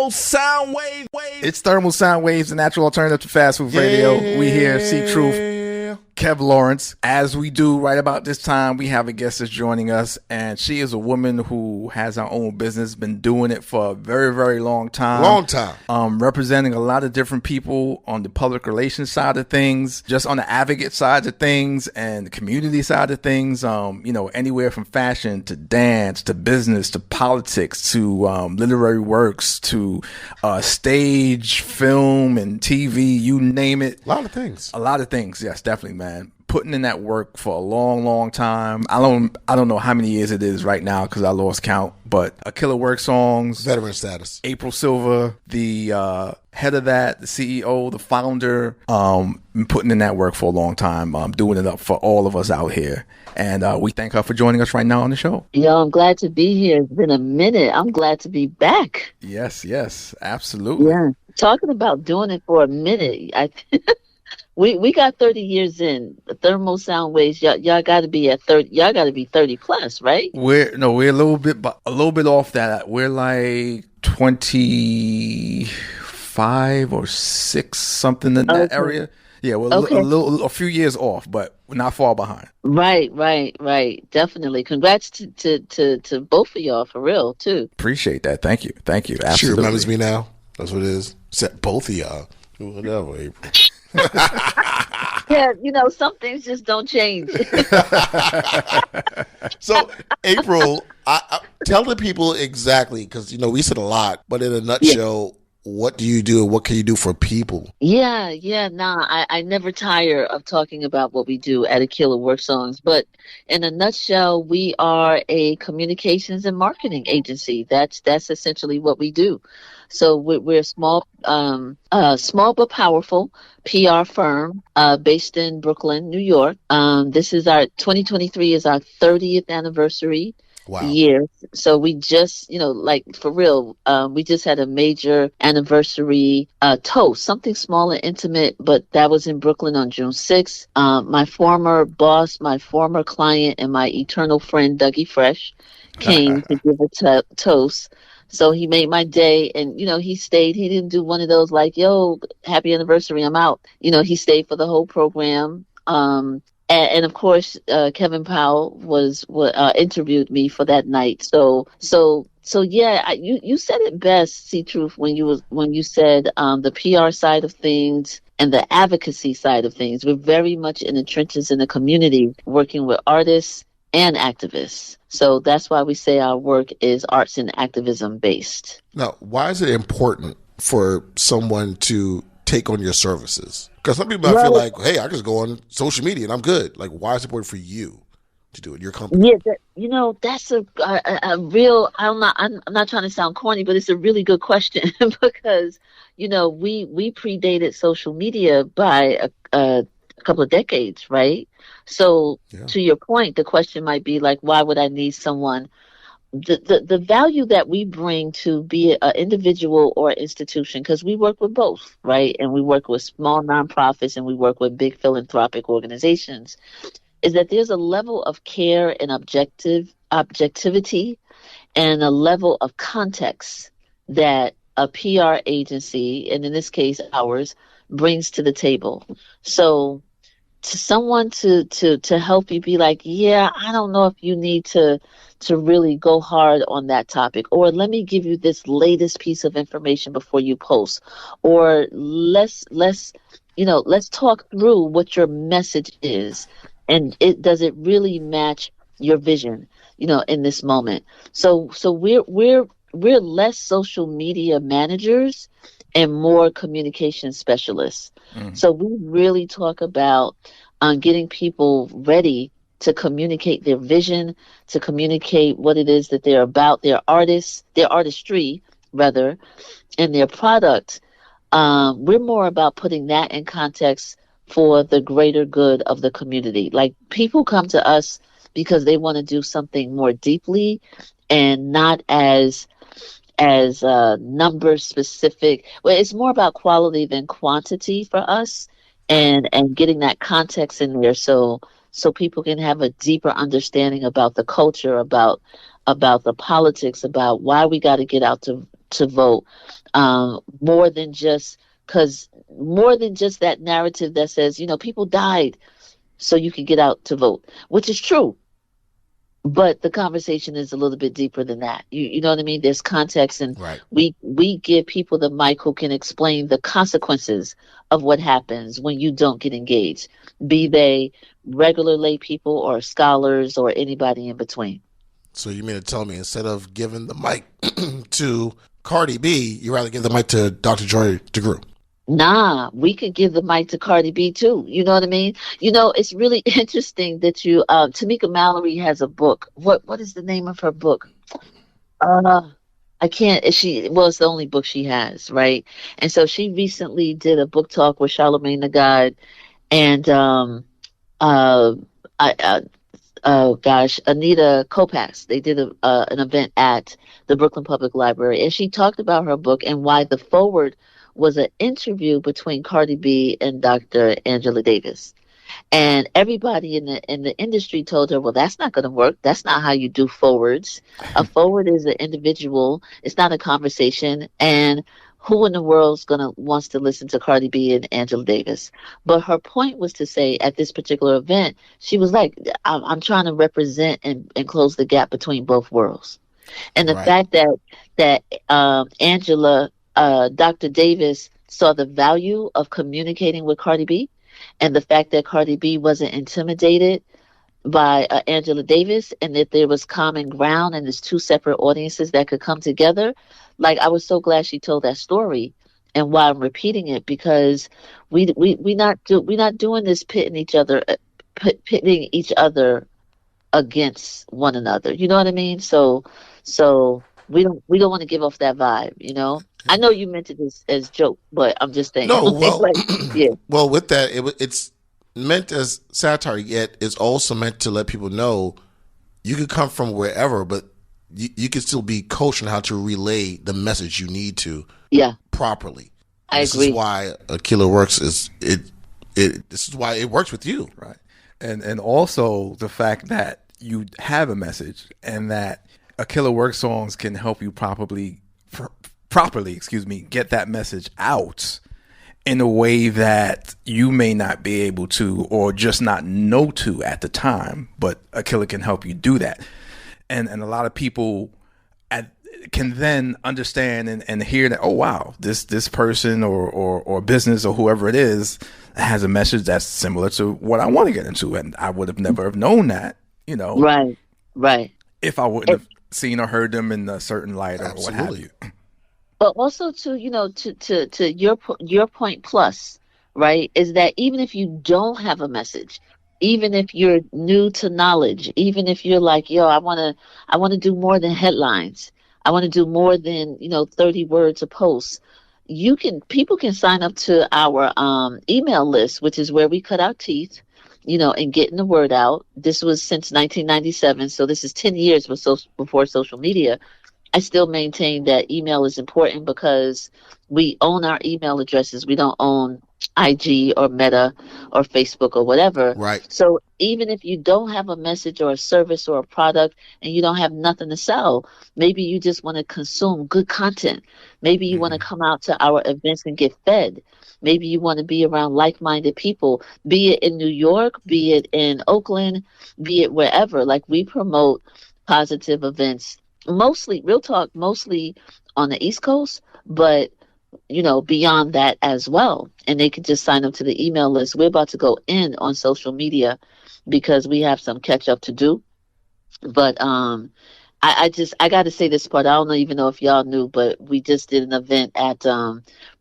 thermal sound wave. It's Thermal Sound Waves, the natural alternative to fast food radio. We hear C.Truth, Kev Lawrence. As we do right about this time, we have a guest that's joining us, and she is a woman who has her own business, been doing it for a very, very long time. Representing a lot of different people on the public relations side of things, just on the advocate side of things, and the community side of things. Anywhere from fashion to dance to business to politics to literary works to stage, film, and TV, you name it. A lot of things. Yes, definitely, man. Putting in that work for a long, long time. I don't know how many years it is right now because I lost count. But Akila Worksongs, veteran status. April Silver, the head of that, the CEO, the founder, been putting in that work for a long time. Doing it up for all of us out here. And we thank her for joining us right now on the show. Yo, I'm glad to be here. It's been a minute. I'm glad to be back. Yes, absolutely. Yeah, talking about doing it for a minute. We got 30 years in the thermal sound waves. Y'all got to be at 30. Y'all got to be 30 plus, right? We're a little bit off that. We're like 25 or 6, something in that area. Yeah, we're a few years off, but we're not far behind. Right. Definitely. Congrats to both of y'all for real too. Appreciate that. Thank you. Absolutely. She remembers me now. That's what it is. Except both of y'all. Whatever, April. Yeah, some things just don't change. So, April, I tell the people exactly, because we said a lot, but in a nutshell, what do you do and what can you do for people? I never tire of talking about what we do at Akila Worksongs. But in a nutshell, we are a communications and marketing agency. That's essentially what we do. So we're a small but powerful PR firm based in Brooklyn, New York. This is our 2023 is our 30th anniversary. Wow. Year. So we just, for real, we just had a major anniversary toast, something small and intimate, but that was in Brooklyn on June 6th. My former boss, my former client, and my eternal friend, Dougie Fresh, came to give a toast. So he made my day, and, he stayed. He didn't do one of those like, yo, happy anniversary, I'm out. He stayed for the whole program. And of course, Kevin Powell was interviewed me for that night. So yeah, you said it best, C.Truth, when you said the PR side of things and the advocacy side of things. We're very much in the trenches in the community, working with artists and activists. So that's why we say our work is arts and activism based. Now, why is it important for someone to take on your services? Because some people might feel like, hey, I just go on social media and I'm good. Like, why is it important for you to do it, your company? Yeah, that's a real, I'm not trying to sound corny, but it's a really good question because, we predated social media by a couple of decades, right? So to your point, the question might be like, why would I need someone? The value that we bring to be an individual or institution, because we work with both, right? And we work with small nonprofits and we work with big philanthropic organizations, is that there's a level of care and objectivity and a level of context that a PR agency, and in this case ours, brings to the table. So to someone to help you be like, yeah, I don't know if you need to really go hard on that topic, or let me give you this latest piece of information before you post, or let's talk through what your message is, and does it really match your vision, in this moment. So we're less social media managers and more communication specialists. Mm-hmm. So we really talk about getting people ready to communicate their vision, to communicate what it is that they're about, their artistry, rather, and their product. We're more about putting that in context for the greater good of the community. Like, people come to us because they want to do something more deeply and not as number specific. Well, it's more about quality than quantity for us, and getting that context in there so people can have a deeper understanding about the culture, about the politics, about why we got to get out to to vote, more than just that narrative that says, people died so you could get out to vote, which is true. But the conversation is a little bit deeper than that. You know what I mean? There's context, and Right. we give people the mic who can explain the consequences of what happens when you don't get engaged, be they regular lay people or scholars or anybody in between. So you mean to tell me instead of giving the mic to Cardi B, you rather give the mic to Dr. Joy DeGruy? Nah, we could give the mic to Cardi B too. You know what I mean? It's really interesting that Tamika Mallory has a book. What is the name of her book? I can't. It's the only book she has, right? And so she recently did a book talk with Charlamagne the God and Anita Kopass. They did an event at the Brooklyn Public Library, and she talked about her book and why the forward was an interview between Cardi B and Dr. Angela Davis. And everybody in the industry told her, well, that's not going to work. That's not how you do forwards. A forward is an individual. It's not a conversation. And who in the world wants to listen to Cardi B and Angela Davis? But her point was to say at this particular event, she was like, I'm trying to represent and close the gap between both worlds. And the fact that Angela, Dr. Davis saw the value of communicating with Cardi B, and the fact that Cardi B wasn't intimidated by Angela Davis, and that there was common ground and there's two separate audiences that could come together. Like, I was so glad she told that story, and why I'm repeating it, because we not doing this pitting each other against one another. You know what I mean? So we don't want to give off that vibe. I know you meant it as joke, but I'm just saying. No, well, yeah. Well, with that, it's meant as satire, yet it's also meant to let people know you could come from wherever, but you can still be coached on how to relay the message you need to properly. I agree. This is why Akila Works this is why it works with you. Right. And also the fact that you have a message and that Akila Worksongs can help you properly, get that message out in a way that you may not be able to, or just not know to at the time, but Akila can help you do that. And a lot of people can then understand and hear that, oh wow, this person or business or whoever it is has a message that's similar to what I want to get into, and I would have never have known that, right, if I wouldn't have seen or heard them in a certain light or what have you. But also to your point plus, right, is that even if you don't have a message, even if you're new to knowledge, even if you're like, I want to do more than headlines, I want to do more than 30 words a post, people can sign up to our email list, which is where we cut our teeth, and getting the word out. This was since 1997, so this is 10 years before social media. I still maintain that email is important because we own our email addresses. We don't own IG or Meta or Facebook or whatever. Right. So even if you don't have a message or a service or a product and you don't have nothing to sell, maybe you just want to consume good content. Maybe you want to come out to our events and get fed. Maybe you want to be around like-minded people, be it in New York, be it in Oakland, be it wherever. Like, we promote positive events, mostly, real talk, mostly on the East Coast, but beyond that as well. And they can just sign up to the email list. We're about to go in on social media because we have some catch up to do. But I got to say this part. I don't even know if y'all knew, but we just did an event at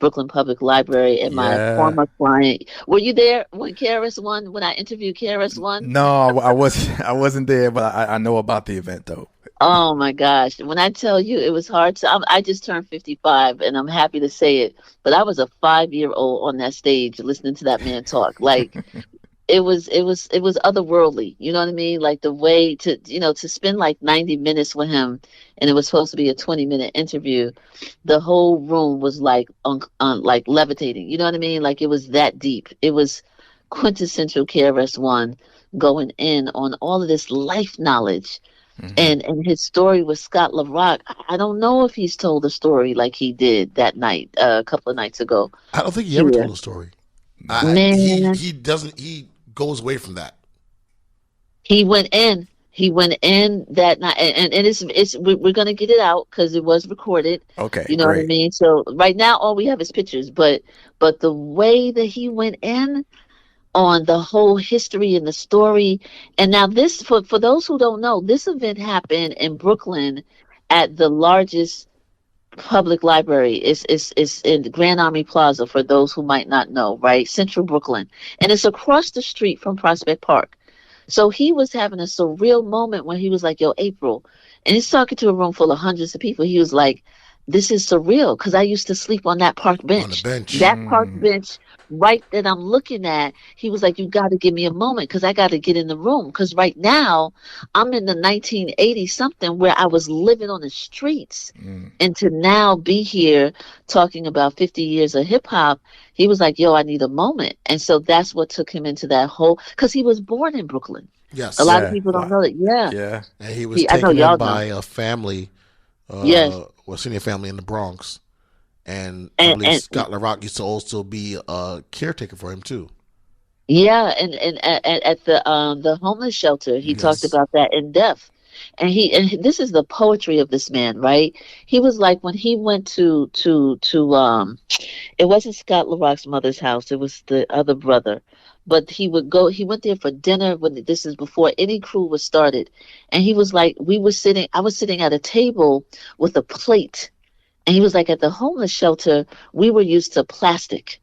Brooklyn Public Library, and my former client. Were you there when KRS One? When I interviewed KRS One? No, I wasn't there, but I know about the event though. Oh my gosh. When I tell you it was hard I just turned 55 and I'm happy to say it, but I was a 5-year-old on that stage listening to that man talk. Like, it was otherworldly. You know what I mean? Like, the way to spend like 90 minutes with him, and it was supposed to be a 20-minute interview. The whole room was like like levitating. You know what I mean? Like, it was that deep. It was quintessential KRS One going in on all of this life knowledge And his story with Scott LaRock, I don't know if he's told the story like he did that night, a couple of nights ago. I don't think he ever Here. told a story. Man, He doesn't. He goes away from that. he went in. He went in that night, and we're gonna get it out because it was recorded. Okay, You know what I great. mean? So right now, all we have is pictures, but the way that he went in on the whole history and the story, and now this for those who don't know, this event happened in Brooklyn at the largest public library. It's in Grand Army Plaza for those who might not know, right? Central Brooklyn, and it's across the street from Prospect Park. So he was having a surreal moment when he was like, yo, April. And he's talking to a room full of hundreds of people. He was like, this is surreal because I used to sleep on that park bench. On the bench. That park bench right that I'm looking at, he was like, you got to give me a moment because I got to get in the room. Because right now, I'm in the 1980 something where I was living on the streets. And to now be here talking about 50 years of hip hop, he was like, yo, I need a moment. And so that's what took him into that whole, because he was born in Brooklyn. Yes. A lot of people don't know that. Yeah. Yeah. And he was I know taken y'all in by know. a family, Yes. well, senior family in the Bronx. And I believe Scott LaRock used to also be a caretaker for him too. Yeah, and at the homeless shelter, he talked Yes. about that in depth. And this is the poetry of this man, right? He was like when he went to it wasn't Scott LaRock's mother's house, it was the other brother. But he went there for dinner when this is before any crew was started. And he was like, I was sitting at a table with a plate. And he was like, at the homeless shelter, we were used to plastic.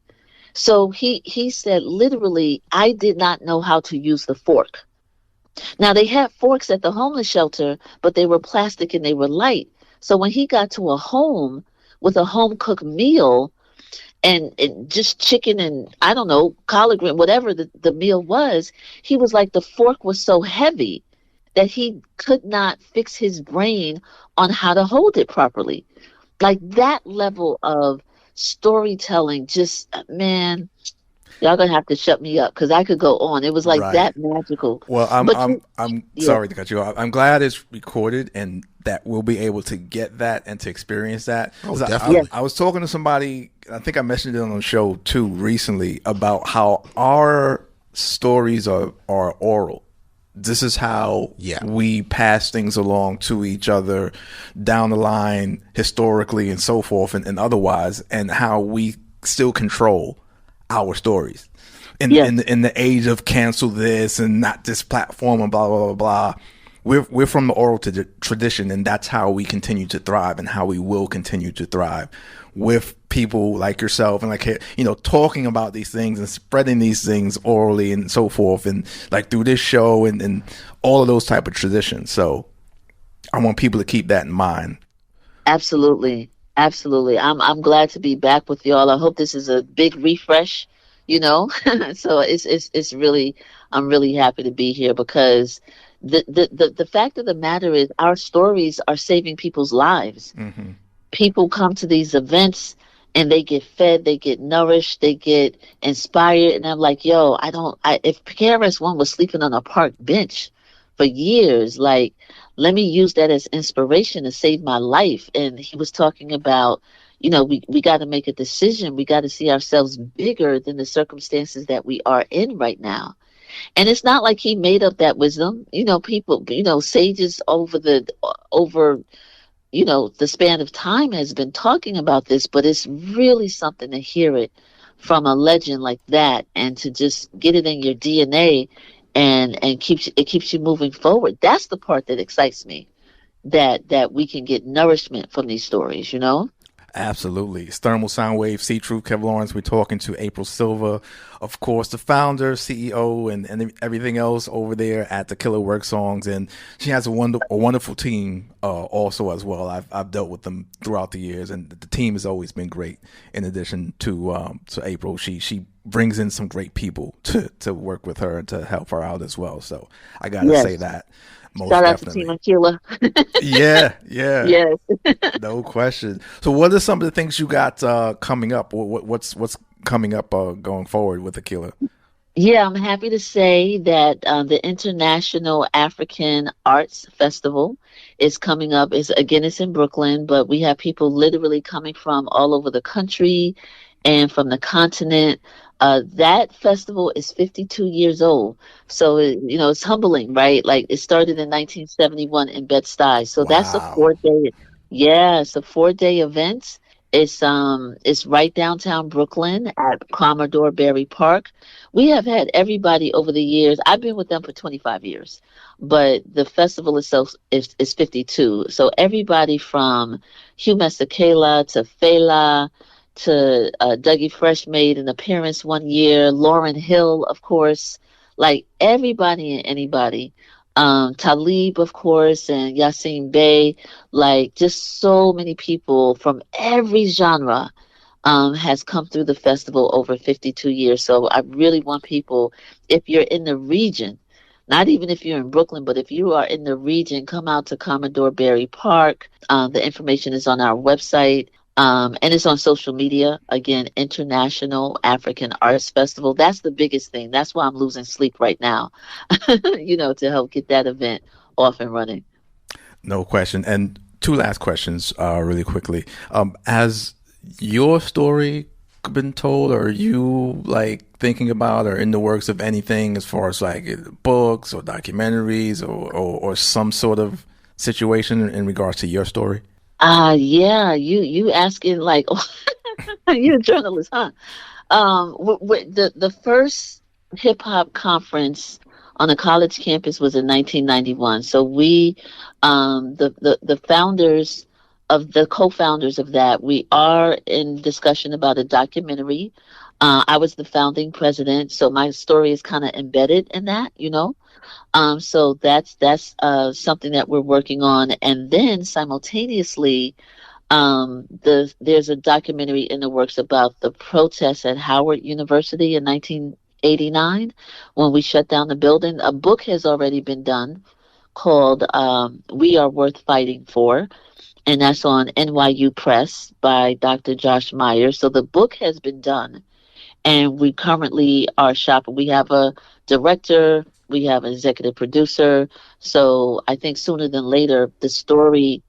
So he said, literally, I did not know how to use the fork. Now, they had forks at the homeless shelter, but they were plastic and they were light. So when he got to a home with a home cooked meal and just chicken and, I don't know, collard green, whatever the meal was, he was like, the fork was so heavy that he could not fix his brain on how to hold it properly. Like that level of storytelling, just, man, y'all gonna have to shut me up because I could go on. It was like Right. that magical. Well, I'm Yeah. sorry to cut you off. I'm glad it's recorded and that we'll be able to get that and to experience that. Oh, 'Cause definitely. I was talking to somebody, I think I mentioned it on the show too recently, about how our stories are oral. This is how we pass things along to each other down the line, historically and so forth and otherwise, and how we still control our stories. In the age of cancel this and not this platform and blah, blah, blah, blah. We're from the oral tradition, and that's how we continue to thrive and how we will continue to thrive with people like yourself and like, you know, talking about these things and spreading these things orally and so forth, and like through this show and all of those type of traditions. So I want people to keep that in mind. Absolutely. Absolutely. I'm glad to be back with y'all. I hope this is a big refresh, you know. So it's really, I'm really happy to be here because the fact of the matter is our stories are saving people's lives. Mm-hmm. People come to these events and they get fed, they get nourished, they get inspired, and I'm like, yo, if KRS One was sleeping on a park bench for years, like, let me use that as inspiration to save my life. And he was talking about, you know, we got to make a decision. We got to see ourselves bigger than the circumstances that we are in right now. And it's not like he made up that wisdom. You know, people, you know, sages over you know, the span of time has been talking about this, but it's really something to hear it from a legend like that and to just get it in your DNA and it keeps you moving forward. That's the part that excites me, that we can get nourishment from these stories, you know? Absolutely. It's Thermal Soundwave, C.Truth, Kev Lawrence. We're talking to April Silva, of course, the founder, CEO, and everything else over there at Akila Worksongs. And she has a wonderful team also as well. I've dealt with them throughout the years, and the team has always been great. In addition to April, she brings in some great people to work with her and to help her out as well. So I got to say that. Most Shout out definitely. to Team Akila. Yeah. Yes. No question. So what are some of the things you got coming up? What's coming up going forward with Akila? Yeah, I'm happy to say that the International African Arts Festival is coming up. It's in Brooklyn, but we have people literally coming from all over the country and from the continent. That festival is 52 years old, so it's humbling, right? Like it started in 1971 in Bed-Stuy, so that's a Wow. 4 day. Yeah, it's a 4 day event. It's right downtown Brooklyn at Commodore Barry Park. We have had everybody over the years. I've been with them for 25 years, but the festival itself is 52. So everybody from Hugh Masekela to Fela to Dougie Fresh made an appearance one year, Lauryn Hill, of course, like everybody and anybody. Talib, of course, and Yassine Bey, like just so many people from every genre has come through the festival over 52 years. So I really want people, if you're in the region, not even if you're in Brooklyn, but if you are in the region, come out to Commodore Barry Park. The information is on our website. And it's on social media. Again, International African Arts Festival. That's the biggest thing. That's why I'm losing sleep right now, to help get that event off and running. No question. And two last questions, really quickly. Has your story been told, or are you like thinking about or in the works of anything as far as like books or documentaries or some sort of situation in regards to your story? Yeah, you asking like you're a journalist, huh? The first hip hop conference on a college campus was in 1991. So the founders of the co-founders of that, we are in discussion about a documentary. I was the founding president, so my story is kind of embedded in that. So that's something that we're working on, and then simultaneously there's a documentary in the works about the protests at Howard University in 1989 when we shut down the building. A book has already been done called We Are Worth Fighting For, and that's on NYU Press by Dr. Josh Meyer. So the book has been done, and we currently are shopping. We have a director, we have an executive producer. So I think sooner than later, that story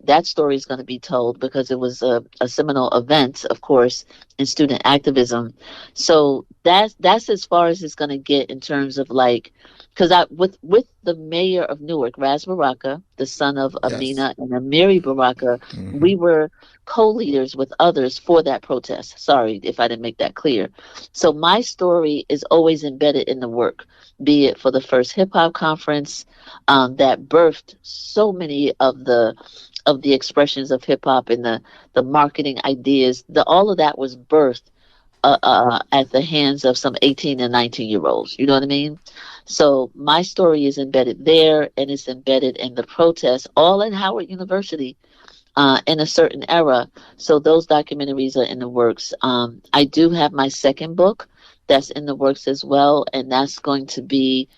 is going to be told because it was a seminal event, of course, in student activism. So that's as far as it's going to get in terms of like, because with the mayor of Newark, Raz Baraka, the son of Yes. Amina and Amiri Baraka, Hmm. we were co-leaders with others for that protest. Sorry if I didn't make that clear. So my story is always embedded in the work, be it for the first hip hop conference that birthed so many of the expressions of hip hop and the marketing ideas. All of that was birthed at the hands of some 18 and 19-year olds. You know what I mean? So my story is embedded there, and it's embedded in the protests, all at Howard University in a certain era. So those documentaries are in the works. I do have my second book that's in the works as well, and that's going to be,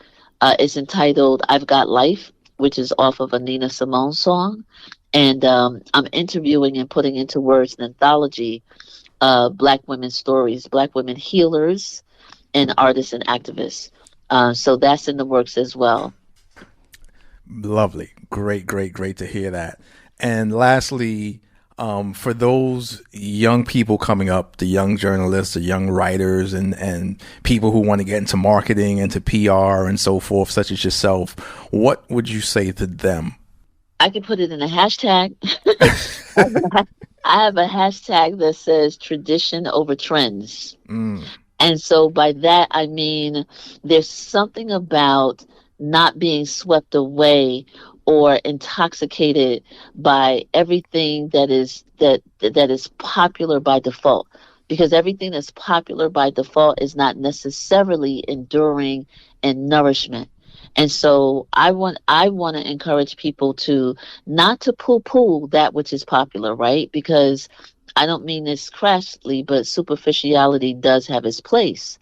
it's entitled I've Got Life, which is off of a Nina Simone song. And I'm interviewing and putting into words an anthology of Black women's stories, Black women healers and artists and activists. So that's in the works as well. Lovely. Great, great, great to hear that. And lastly, for those young people coming up, the young journalists, the young writers, and people who want to get into marketing, into PR, and so forth, such as yourself, what would you say to them? I can put it in a hashtag. I have a hashtag that says tradition over trends. Mm, And so by that, I mean, there's something about not being swept away or intoxicated by everything that is popular by default. Because everything that's popular by default is not necessarily enduring and nourishment. And so I want to encourage people to not to poo-poo that which is popular, right? Because I don't mean this crassly, but superficiality does have its place.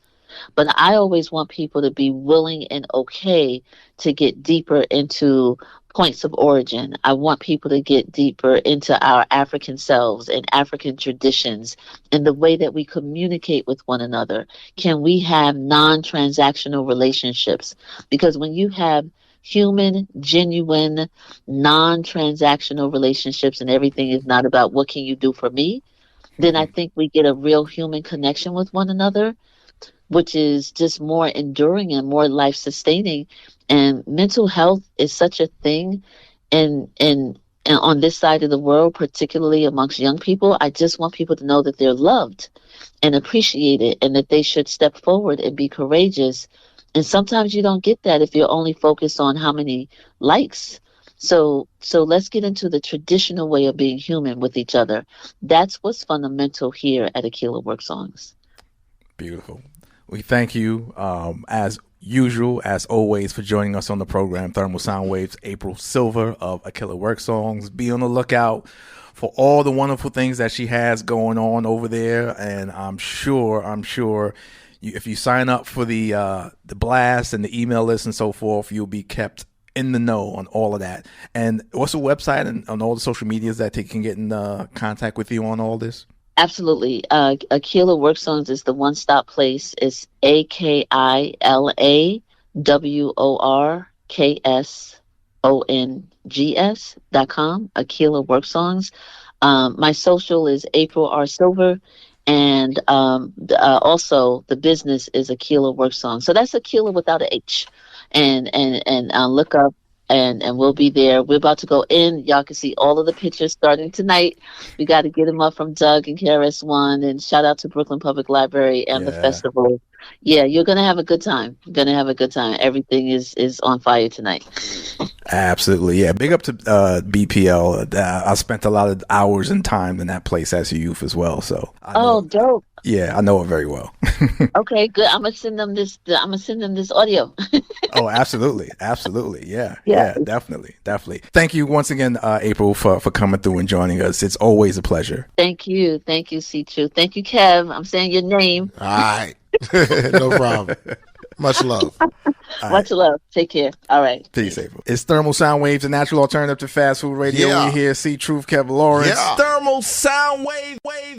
But I always want people to be willing and okay to get deeper into points of origin. I want people to get deeper into our African selves and African traditions and the way that we communicate with one another. Can we have non-transactional relationships? Because when you have human, genuine, non-transactional relationships and everything is not about what can you do for me, then I think we get a real human connection with one another, which is just more enduring and more life sustaining. And mental health is such a thing and on this side of the world, particularly amongst young people. I just want people to know that they're loved and appreciated and that they should step forward and be courageous. And sometimes you don't get that if you're only focused on how many likes. So let's get into the traditional way of being human with each other. That's what's fundamental here at Akila Worksongs. Beautiful. We thank you, as usual, as always, for joining us on the program. Thermal Sound Waves, April Silver of Akila Worksongs. Be on the lookout for all the wonderful things that she has going on over there. And I'm sure if you sign up for the blast and the email list and so forth, you'll be kept in the know on all of that. And what's the website and on all the social medias that they can get in contact with you on all this? Absolutely. Akila Worksongs is the one-stop place. It's AKILAWORKSONGS.com, Akila Worksongs. My social is April R. Silver. And also the business is Akila Worksongs. So that's Akila without an H. And look up and we'll be there. We're about to go in. Y'all can see all of the pictures starting tonight. We got to get them up from Doug and KRS One, and shout out to Brooklyn Public Library and the festival. Yeah, you're gonna have a good time. Everything is on fire tonight. Absolutely, yeah. Big up to BPL. I spent a lot of hours and time in that place as a youth as well. So dope. Yeah, I know it very well. Okay, good. I'm gonna send them this audio. Oh, absolutely. Yeah, definitely. Thank you once again, April, for coming through and joining us. It's always a pleasure. Thank you, C.Truth. Thank you, Kev. I'm saying your name. All right. No problem. Much love. Much love. Take care. All right. Peace, April. It's Thermal Sound Waves, a natural alternative to fast food radio. Yeah. We hear C.Truth, Kev Lawrence. Yeah. Thermal Sound Wave.